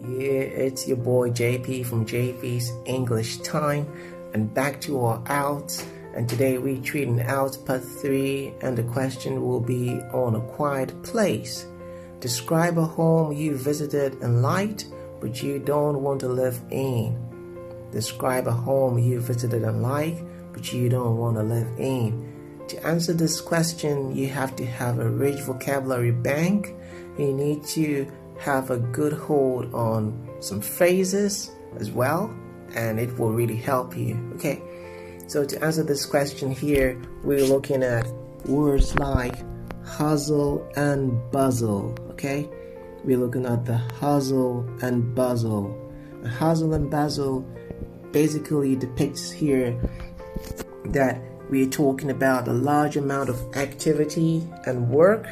Yeah, it's your boy JP from JP's English Time, and back to our IELTS. And today we're treating IELTS Part 3, and the question will be on a quiet place. Describe a home you visited and liked, but you don't want to live in. Describe a home you visited and liked, but you don't want to live in. To answer this question, you have to have a rich vocabulary bank. You need to have a good hold on some phrases as well, and it will really help you. Okay, so to answer this question here, we're looking at words like hustle and bustle. Okay, we're looking at the hustle and bustle. The hustle and bustle basically depicts here that we're talking about a large amount of activity and work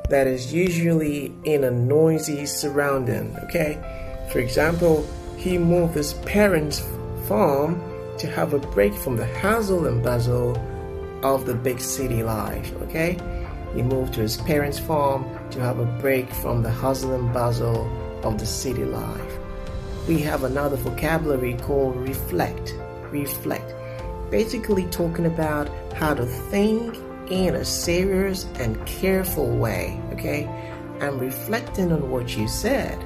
that is usually in a noisy surrounding. Okay, for example, he moved his parents' farm to have a break from the hustle and bustle of the big city life. Okay, he moved to his parents' farm to have a break from the hustle and bustle of the city life. We have another vocabulary called reflect. Reflect, basically talking about how to think in a serious and careful way. Okay, I'm reflecting on what you said.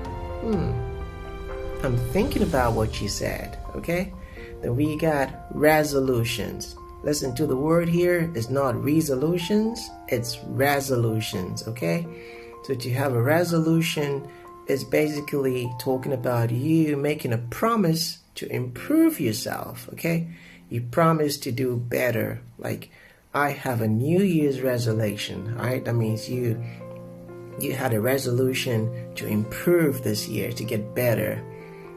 I'm thinking about what you said. Okay, then we got resolutions. Listen to the word here. It's not resolutions, it's resolutions. Okay, so to have a resolution is basically talking about you making a promise to improve yourself. Okay, you promise to do better. Like, I have a New Year's resolution, right? That means you had a resolution to improve this year, to get better.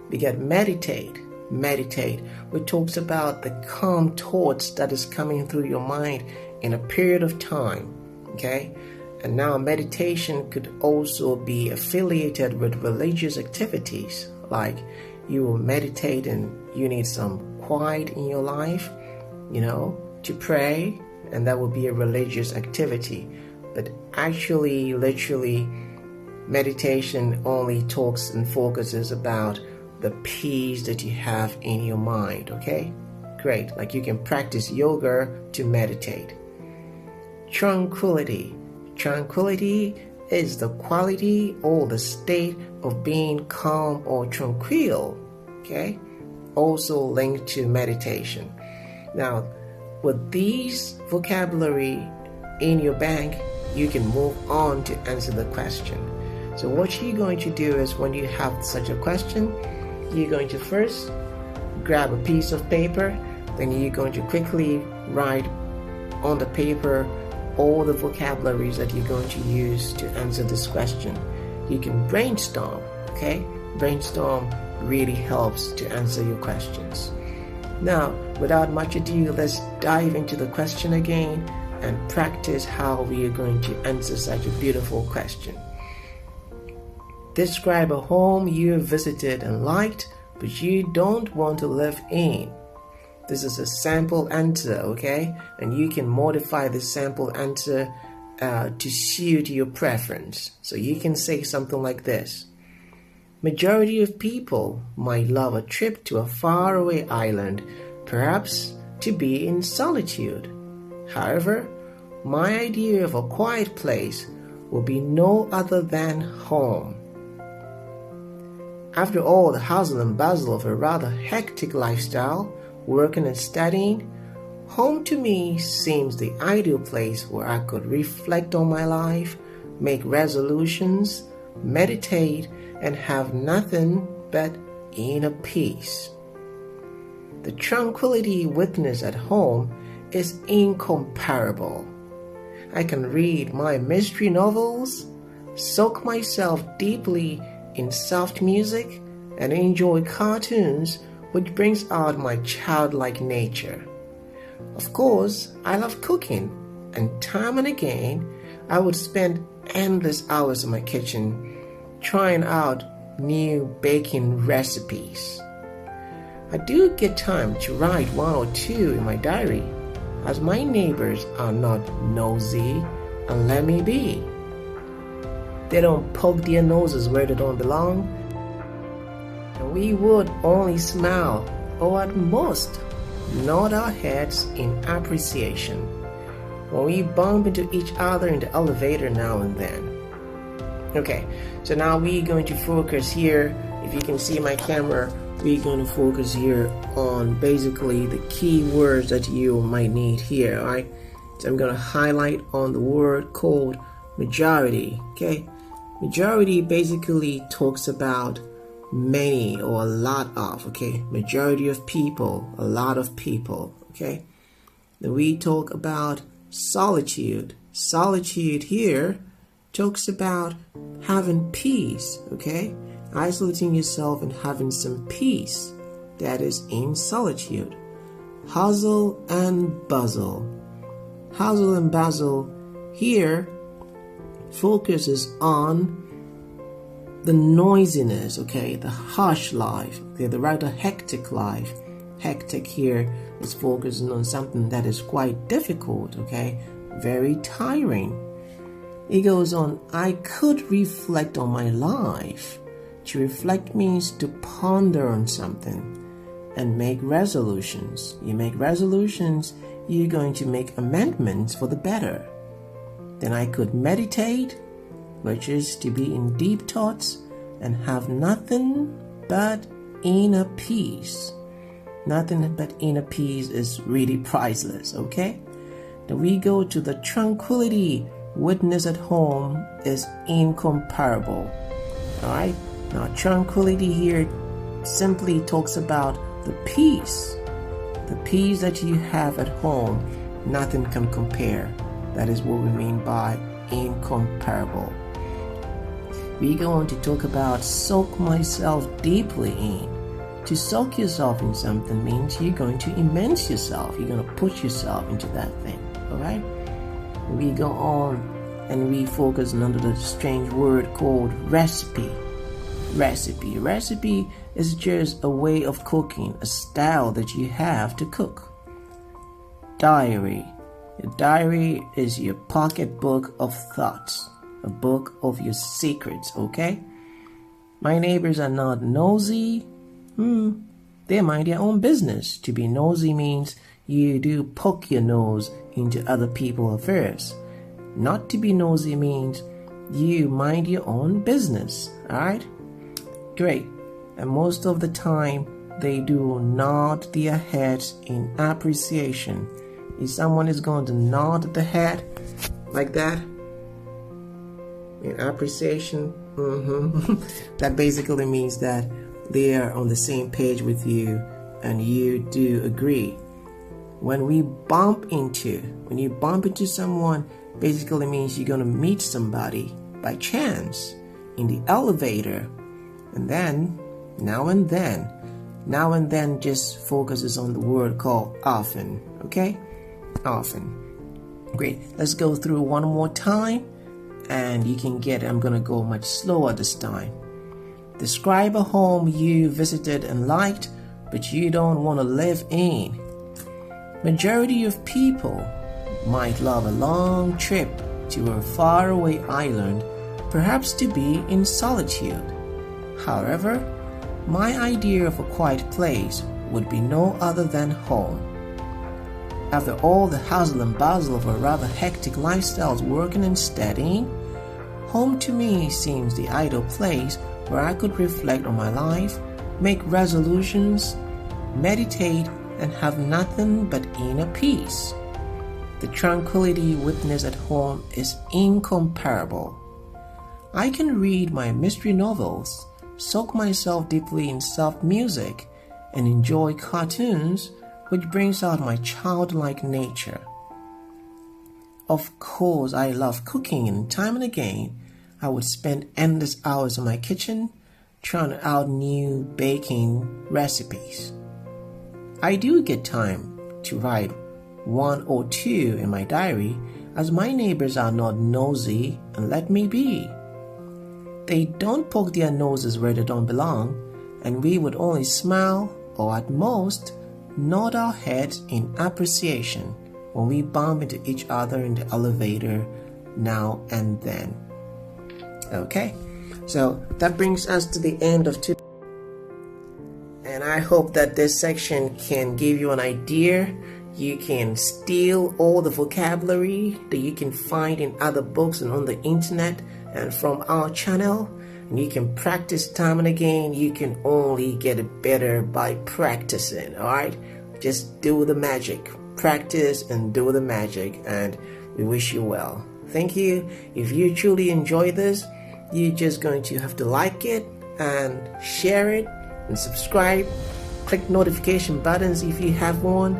We get meditate. Meditate, which talks about the calm thoughts that is coming through your mind in a period of time. Okay? And now meditation could also be affiliated with religious activities. Like, you will meditate and you need some quiet in your life, to pray, and that will be a religious activity. But actually, literally, meditation only talks and focuses about the peace that you have in your mind. Okay, great. Like, you can practice yoga to meditate. Tranquility. Tranquility is the quality or the state of being calm or tranquil. Okay, also linked to meditation. Now, with these vocabulary in your bank, you can move on to answer the question. So what you're going to do is, when you have such a question, you're going to first grab a piece of paper, then you're going to quickly write on the paper all the vocabularies that you're going to use to answer this question. You can brainstorm. Okay, brainstorm really helps to answer your questions. Now, without much ado, let's dive into the question again and practice how we are going to answer such a beautiful question. Describe a home you visited and liked, but you don't want to live in. This is a sample answer, okay? And you can modify the sample answer to suit your preference. So you can say something like this. Majority of people might love a trip to a faraway island, perhaps to be in solitude. However, my idea of a quiet place will be no other than home. After all the hustle and bustle of a rather hectic lifestyle, working and studying, home to me seems the ideal place where I could reflect on my life, make resolutions, meditate, and have nothing but inner peace. The tranquility witnessed at home is incomparable. I can read my mystery novels, soak myself deeply in soft music, and enjoy cartoons, which brings out my childlike nature. Of course, I love cooking, and time and again, I would spend endless hours in my kitchen trying out new baking recipes. I do get time to write one or two in my diary, as my neighbors are not nosy and let me be. They don't poke their noses where they don't belong, And we would only smile or at most nod our heads in appreciation when we bump into each other in the elevator now and then. Okay, so now we're going to focus here. If you can see my camera, we're going to focus here on basically the key words that you might need here. All right, so I'm going to highlight on the word called majority. Okay, majority basically talks about many or a lot of. Okay, majority of people, a lot of people. Okay, then we talk about solitude. Solitude here talks about having peace. Okay, isolating yourself and having some peace, that is in solitude. Hustle and bustle. Hustle and bustle here focuses on the noisiness, okay, the harsh life, okay, the rather hectic life. Hectic here is focusing on something that is quite difficult, okay, very tiring. It goes on, I could reflect on my life. To reflect means to ponder on something and make resolutions. You make resolutions, you're going to make amendments for the better. Then I could meditate, which is to be in deep thoughts and have nothing but inner peace. Nothing but inner peace is really priceless, okay? Then we go to the tranquility. Witness at home is incomparable. All right? Now, tranquility here simply talks about the peace. The peace that you have at home, nothing can compare. That is what we mean by incomparable. We go on to talk about soak myself deeply in. To soak yourself in something means you're going to immerse yourself. You're going to put yourself into that thing. All right? We go on and we focus under the strange word called recipe. Recipe. Recipe is just a way of cooking, a style that you have to cook. Diary. Your diary is your pocketbook of thoughts, a book of your secrets, okay? My neighbors are not nosy. They mind their own business. To be nosy means you do poke your nose into other people's affairs. Not to be nosy means you mind your own business, alright? Great. And most of the time, they do nod their heads in appreciation. If someone is going to nod the head like that, in appreciation, that basically means that they are on the same page with you and you do agree. When you bump into someone, basically means you're going to meet somebody by chance in the elevator. And then, now and then just focuses on the word called often, okay? Often. Great. Let's go through one more time and you can get it. I'm going to go much slower this time. Describe a home you visited and liked, but you don't want to live in. Majority of people might love a long trip to a faraway island, perhaps to be in solitude. However, my idea of a quiet place would be no other than home. After all the hustle and bustle of a rather hectic lifestyle working and studying, home to me seems the ideal place where I could reflect on my life, make resolutions, meditate, and have nothing but inner peace. The tranquility witnessed at home is incomparable. I can read my mystery novels, soak myself deeply in soft music, and enjoy cartoons, which brings out my childlike nature. Of course, I love cooking, and time and again, I would spend endless hours in my kitchen trying out new baking recipes. I do get time to write one or two in my diary, as my neighbors are not nosy and let me be. They don't poke their noses where they don't belong, and we would only smile or at most nod our heads in appreciation when we bump into each other in the elevator now and then. Okay, so that brings us to the end of today. And I hope that this section can give you an idea. You can steal all the vocabulary that you can find in other books and on the internet and from our channel. And you can practice time and again. You can only get it better by practicing, alright? Just do the magic. Practice and do the magic, and we wish you well. Thank you. If you truly enjoy this, you're just going to have to like it and share it and subscribe. Click notification buttons if you have one,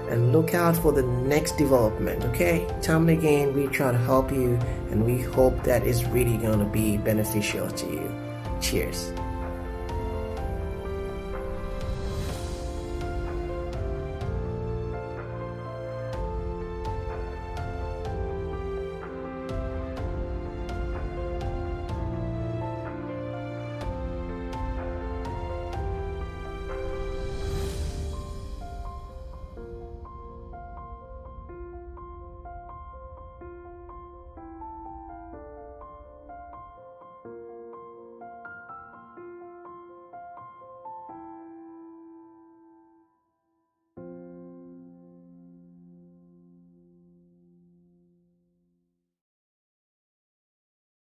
and look out for the next development. Okay, time and again we try to help you, and we hope that it's really going to be beneficial to you. Cheers.